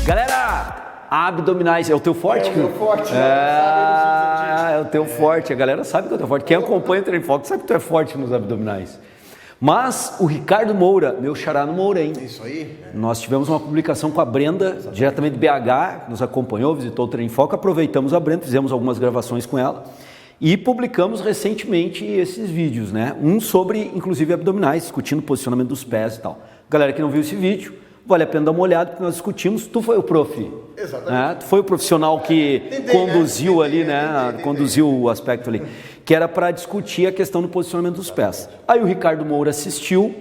Galera, abdominais, é o teu forte? É o meu forte, é o teu forte, a galera sabe que é o teu forte. Quem acompanha o Treino em Foco sabe que tu é forte nos abdominais. Mas o Ricardo Moura, meu xará no Mourém. Isso aí. Nós tivemos uma publicação com a Brenda, diretamente de BH, nos acompanhou, visitou o Treino em Foco, aproveitamos a Brenda, fizemos algumas gravações com ela e publicamos recentemente esses vídeos, né? Um sobre, inclusive, abdominais, discutindo o posicionamento dos pés e tal. Galera que não viu esse vídeo, vale a pena dar uma olhada, porque nós discutimos. Tu foi o prof. Exatamente. Tu foi o profissional que conduziu ali, né? Conduziu o aspecto ali. Que era para discutir a questão do posicionamento dos pés. Aí o Ricardo Moura assistiu,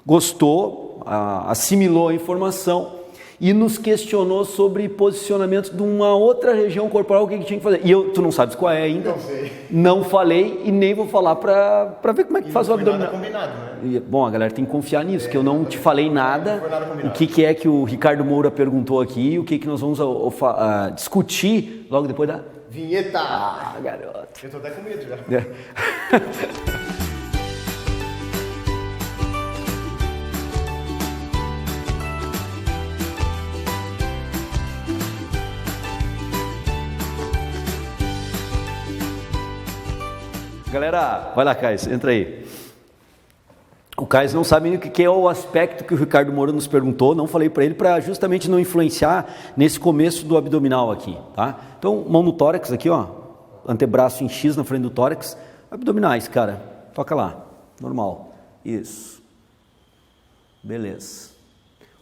gostou, assimilou a informação e nos questionou sobre posicionamento de uma outra região corporal, o que tinha que fazer. E tu não sabes qual é ainda? Não sei. Não falei e nem vou falar para ver como é que faz o abdominal. Não foi nada combinado, né? Bom, a galera tem que confiar nisso, que eu não te falei nada. O que é que o Ricardo Moura perguntou aqui, o que nós vamos discutir logo depois da vinheta. Garoto. Eu tô até com medo já. Galera, vai lá, Caio, entra aí. O Caio não sabe nem o que é o aspecto que o Ricardo Moura nos perguntou, não falei para ele, para justamente não influenciar nesse começo do abdominal aqui, tá? Então, mão no tórax aqui, ó, antebraço em X na frente do tórax, abdominais, cara, toca lá, normal, isso, beleza.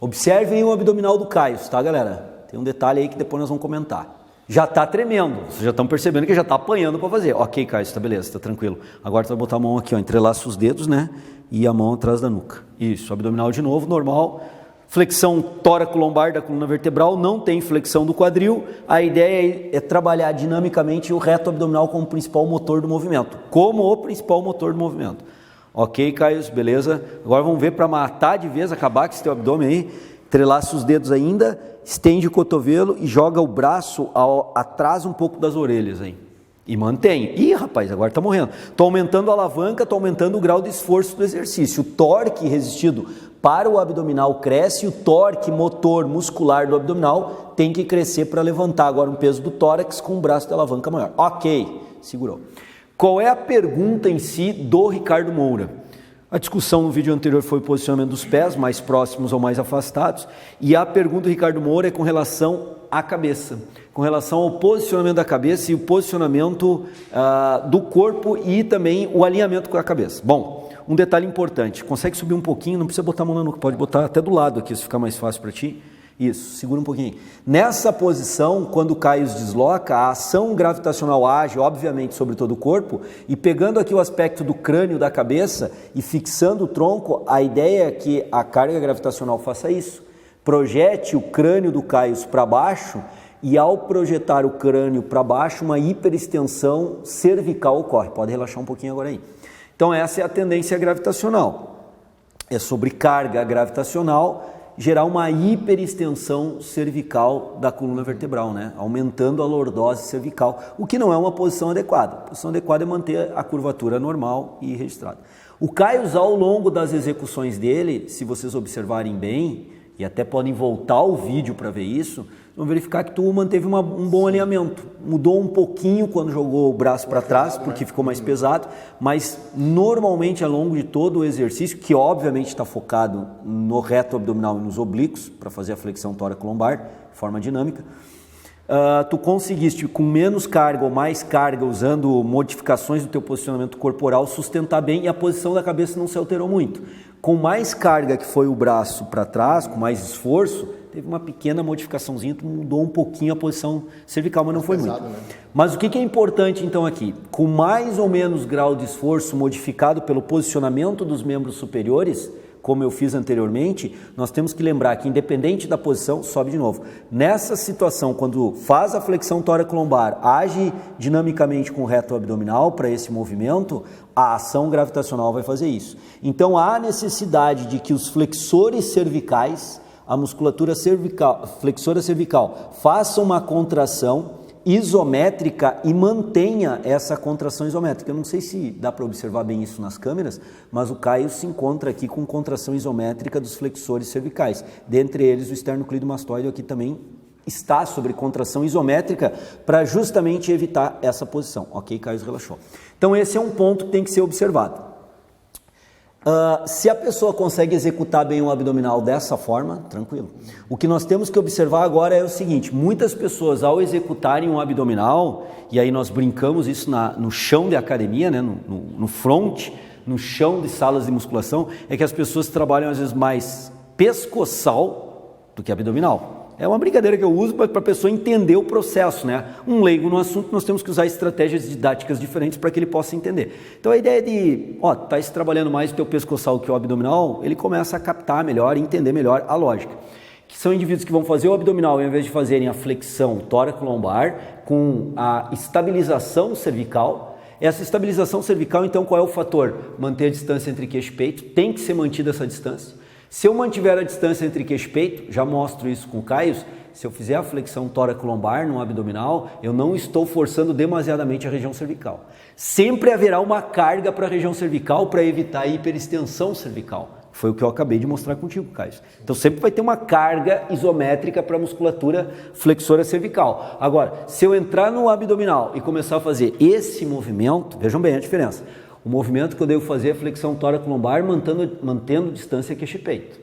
Observem o abdominal do Caio, tá, galera? Tem um detalhe aí que depois nós vamos comentar. Já está tremendo, vocês já estão percebendo que já está apanhando para fazer. Ok, Caio, está beleza, está tranquilo. Agora tu vai botar a mão aqui, ó, entrelaça os dedos, né? E a mão atrás da nuca. Isso, abdominal de novo, normal. Flexão tóraco-lombar da coluna vertebral, não tem flexão do quadril. A ideia é trabalhar dinamicamente o reto abdominal como principal motor do movimento. Como o principal motor do movimento. Ok, Caio, beleza. Agora vamos ver para matar de vez, acabar com esse teu abdômen aí. Entrelaça os dedos ainda, estende o cotovelo e joga o braço atrás um pouco das orelhas aí. E mantém. Ih, rapaz, agora está morrendo. Estou aumentando a alavanca, estou aumentando o grau de esforço do exercício. O torque resistido para o abdominal cresce e o torque motor muscular do abdominal tem que crescer para levantar agora um peso do tórax com um braço de alavanca maior. Ok, segurou. Qual é a pergunta em si do Ricardo Moura? A discussão no vídeo anterior foi o posicionamento dos pés, mais próximos ou mais afastados, e a pergunta do Ricardo Moura é com relação à cabeça, com relação ao posicionamento da cabeça e o posicionamento do corpo e também o alinhamento com a cabeça. Bom, um detalhe importante, consegue subir um pouquinho, não precisa botar a mão na nuca, pode botar até do lado aqui, se ficar mais fácil para ti. Isso, segura um pouquinho. Nessa posição, quando o Caio se desloca, a ação gravitacional age, obviamente, sobre todo o corpo, e pegando aqui o aspecto do crânio da cabeça e fixando o tronco, a ideia é que a carga gravitacional faça isso. Projete o crânio do Caio para baixo e ao projetar o crânio para baixo, uma hiperextensão cervical ocorre. Pode relaxar um pouquinho agora aí. Então essa é a tendência gravitacional. É sobre carga gravitacional gerar uma hiperextensão cervical da coluna vertebral, né? Aumentando a lordose cervical, o que não é uma posição adequada. A posição adequada é manter a curvatura normal e registrada. O Caio, ao longo das execuções dele, se vocês observarem bem, e até podem voltar ao vídeo para ver isso, vão verificar que tu manteve um bom alinhamento. Mudou um pouquinho quando jogou o braço para trás, porque ficou mais pesado, mas normalmente ao longo de todo o exercício, que obviamente está focado no reto abdominal e nos oblíquos, para fazer a flexão tóraco-lombar, de forma dinâmica, tu conseguiste com menos carga ou mais carga, usando modificações do teu posicionamento corporal, sustentar bem e a posição da cabeça não se alterou muito. Com mais carga que foi o braço para trás, com mais esforço, teve uma pequena modificaçãozinha, mudou um pouquinho a posição cervical, mas não foi muito. Né? Mas o que é importante então aqui? Com mais ou menos grau de esforço modificado pelo posicionamento dos membros superiores, como eu fiz anteriormente, nós temos que lembrar que independente da posição, sobe de novo. Nessa situação, quando faz a flexão tóraco-lombar, age dinamicamente com o reto abdominal para esse movimento, a ação gravitacional vai fazer isso. Então há necessidade de que os flexores cervicais, a musculatura cervical, flexora cervical, faça uma contração isométrica e mantenha essa contração isométrica. Eu não sei se dá para observar bem isso nas câmeras, mas o Caio se encontra aqui com contração isométrica dos flexores cervicais, dentre eles o esternocleidomastoide aqui também está sobre contração isométrica para justamente evitar essa posição. Ok, Caio relaxou. Então esse é um ponto que tem que ser observado. Se a pessoa consegue executar bem o abdominal dessa forma, tranquilo. O que nós temos que observar agora é o seguinte, muitas pessoas ao executarem um abdominal, e aí nós brincamos isso no chão de academia, né, no front, no chão de salas de musculação, é que as pessoas trabalham às vezes mais pescoçal do que abdominal. É uma brincadeira que eu uso para a pessoa entender o processo, né? Um leigo no assunto, nós temos que usar estratégias didáticas diferentes para que ele possa entender. Então a ideia de, tá se trabalhando mais o teu pescoçal que o abdominal, ele começa a captar melhor, entender melhor a lógica. Que são indivíduos que vão fazer o abdominal, ao invés de fazerem a flexão tóraco-lombar, com a estabilização cervical. Essa estabilização cervical, então, qual é o fator? Manter a distância entre queixo e peito, tem que ser mantida essa distância. Se eu mantiver a distância entre queixo e peito, já mostro isso com o Caio, se eu fizer a flexão tóraco-lombar no abdominal, eu não estou forçando demasiadamente a região cervical. Sempre haverá uma carga para a região cervical para evitar a hiperextensão cervical. Foi o que eu acabei de mostrar contigo, Caio. Então sempre vai ter uma carga isométrica para a musculatura flexora cervical. Agora, se eu entrar no abdominal e começar a fazer esse movimento, vejam bem a diferença. O movimento que eu devo fazer é a flexão tóraco-lombar mantendo distância queixo e peito.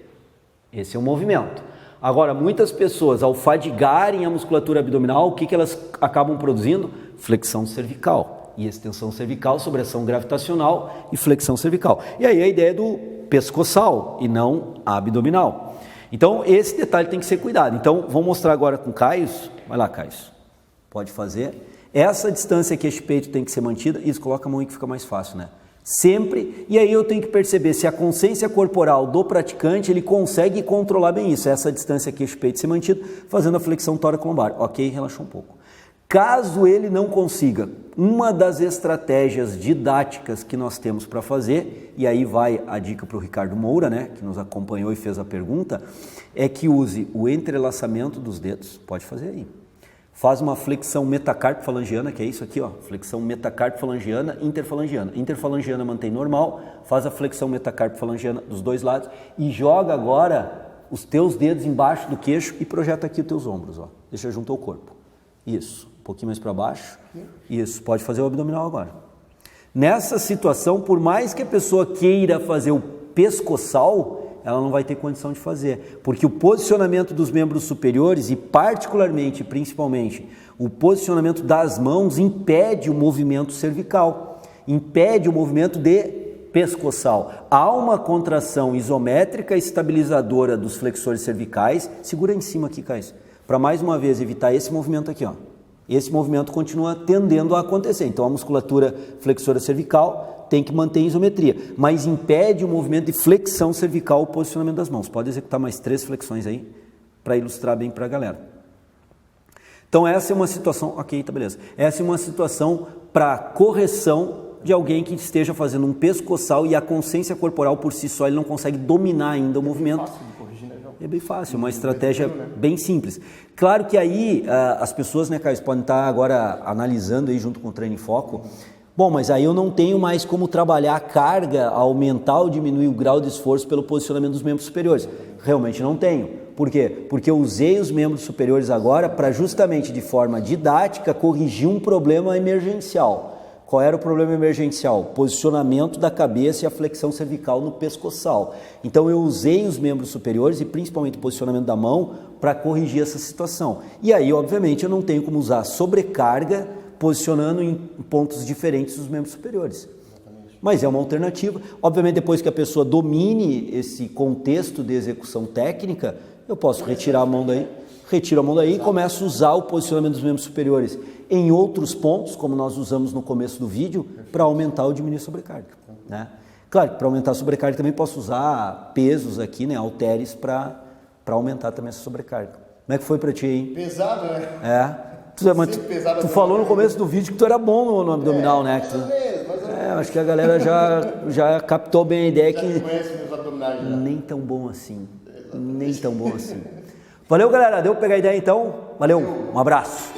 Esse é o movimento. Agora, muitas pessoas, ao fadigarem a musculatura abdominal, o que elas acabam produzindo? Flexão cervical. E extensão cervical sobre ação gravitacional e flexão cervical. E aí a ideia é do pescoçal e não abdominal. Então, esse detalhe tem que ser cuidado. Então, vou mostrar agora com o Caio. Vai lá, Caio. Pode fazer. Essa distância queixo-peito tem que ser mantida. Isso, coloca a mão aí que fica mais fácil, né? Sempre. E aí eu tenho que perceber se a consciência corporal do praticante, ele consegue controlar bem isso. Essa distância queixo-peito ser mantida, fazendo a flexão tóraco-lombar. Ok, relaxa um pouco. Caso ele não consiga, uma das estratégias didáticas que nós temos para fazer, e aí vai a dica para o Ricardo Moura, né, que nos acompanhou e fez a pergunta, é que use o entrelaçamento dos dedos. Pode fazer aí. Faz uma flexão metacarpo-falangiana, que é isso aqui, ó, flexão metacarpo-falangiana, interfalangiana. Interfalangiana mantém normal, faz a flexão metacarpo-falangiana dos dois lados e joga agora os teus dedos embaixo do queixo e projeta aqui os teus ombros, ó. Deixa junto ao corpo. Isso, um pouquinho mais para baixo. Isso, pode fazer o abdominal agora. Nessa situação, por mais que a pessoa queira fazer o pescoçal, ela não vai ter condição de fazer, porque o posicionamento dos membros superiores e particularmente, principalmente, o posicionamento das mãos impede o movimento cervical, impede o movimento de pescoçal. Há uma contração isométrica estabilizadora dos flexores cervicais, segura em cima aqui, Caio, para mais uma vez evitar esse movimento aqui, ó. Esse movimento continua tendendo a acontecer, então a musculatura flexora cervical tem que manter isometria, mas impede o movimento de flexão cervical, o posicionamento das mãos. Pode executar mais 3 flexões aí, para ilustrar bem para a galera. Então essa é uma situação, ok, tá beleza. Essa é uma situação para correção de alguém que esteja fazendo um pescoçal e a consciência corporal por si só, ele não consegue dominar ainda o movimento. É bem fácil, uma estratégia bem simples. Claro que aí as pessoas, né, Caio, podem estar agora analisando aí junto com o Treino em Foco. Bom, mas aí eu não tenho mais como trabalhar a carga, aumentar ou diminuir o grau de esforço pelo posicionamento dos membros superiores. Realmente não tenho. Por quê? Porque eu usei os membros superiores agora para justamente de forma didática corrigir um problema emergencial. Qual era o problema emergencial? Posicionamento da cabeça e a flexão cervical no pescoçal. Então eu usei os membros superiores e principalmente o posicionamento da mão para corrigir essa situação. E aí, obviamente, eu não tenho como usar sobrecarga posicionando em pontos diferentes os membros superiores. Mas é uma alternativa. Obviamente, depois que a pessoa domine esse contexto de execução técnica, eu posso retirar a mão daí, retiro a mão daí e começo a usar o posicionamento dos membros superiores em outros pontos, como nós usamos no começo do vídeo, para aumentar ou diminuir a sobrecarga, né? Claro que para aumentar a sobrecarga também posso usar pesos aqui, né, halteres, para aumentar também essa sobrecarga. Como é que foi para ti aí? Pesado, né? É. Tu falou no começo do vídeo que tu era bom no abdominal, né? Acho que a galera já captou bem a ideia que nem tão bom assim. Nem tão bom assim. Valeu, galera. Deu pra pegar a ideia então? Valeu. Um abraço.